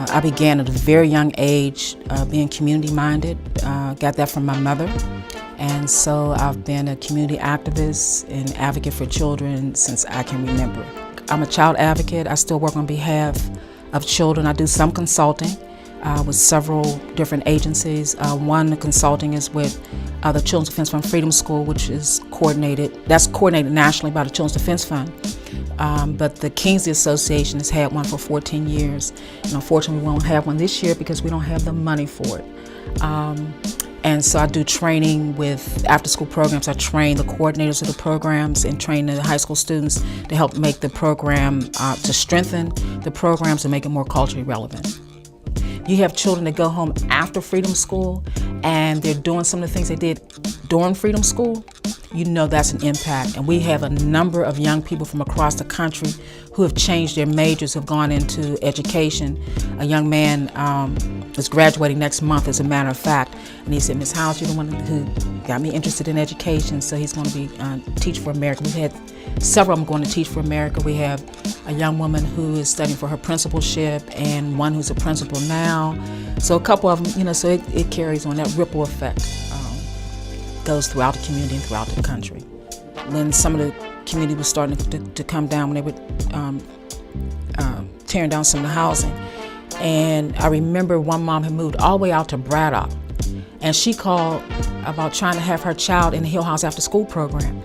I began at a very young age being community-minded. Got that from my mother. And so I've been a community activist and advocate for children since I can remember. I'm a child advocate. I still work on behalf of children. I do some consulting with several different agencies. One consulting is with the Children's Defense Fund Freedom School, which is coordinated nationally by the Children's Defense Fund. But the Kingsley Association has had one for 14 years. And unfortunately, we won't have one this year because we don't have the money for it. And so I do training with after-school programs. I train the coordinators of the programs and train the high school students to help make the program, to strengthen the programs and make it more culturally relevant. You have children that go home after Freedom School and they're doing some of the things they did during Freedom School. You know that's an impact. And we have a number of young people from across the country who have changed their majors, have gone into education. A young man is graduating next month, as a matter of fact. And he said, "Ms. Howze, you're the one who got me interested in education." So he's going to be Teach for America. We've had several of them going to Teach for America. We have a young woman who is studying for her principalship and one who's a principal now. So a couple of them, so it carries on. That ripple effect goes throughout the community and throughout the country. When some of the community was starting to come down, when they were tearing down some of the housing. And I remember one mom had moved all the way out to Braddock, and she called about trying to have her child in the Hill House after school program.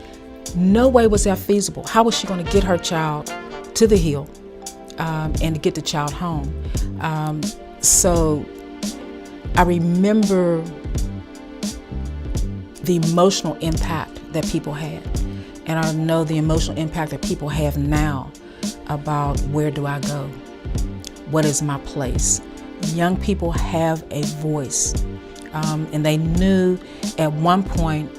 No way was that feasible. How was she going to get her child to the Hill and to get the child home? So I remember the emotional impact that people had. And I know the emotional impact that people have now about where do I go? What is my place? Young people have a voice. And they knew at one point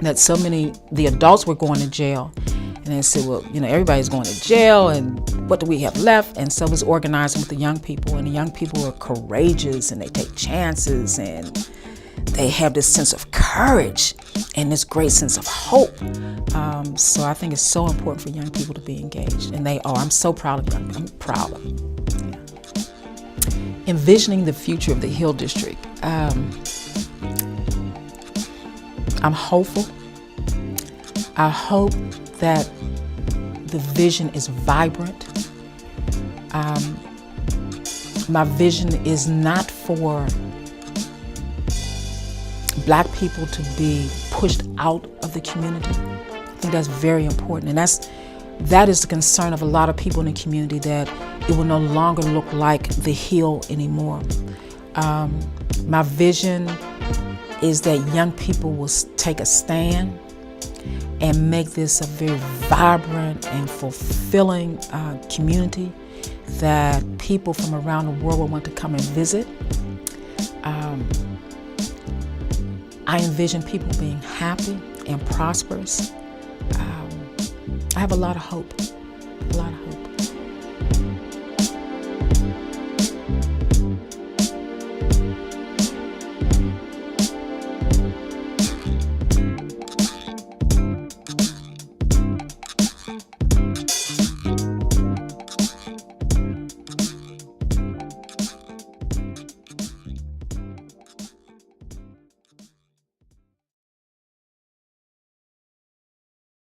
that so many, the adults were going to jail. And they said, well, everybody's going to jail and what do we have left? And so it was organizing with the young people. And the young people are courageous and they take chances and they have this sense of courage and this great sense of hope. So I think it's so important for young people to be engaged. And they are. I'm so proud of them. I'm proud of them. Yeah. Envisioning the future of the Hill District. I'm hopeful. I hope that the vision is vibrant. My vision is not for Black people to be pushed out of the community. I think that's very important, and that is the concern of a lot of people in the community, that it will no longer look like the Hill anymore. My vision is that young people will take a stand and make this a very vibrant and fulfilling community that people from around the world will want to come and visit. I envision people being happy and prosperous. I have a lot of hope,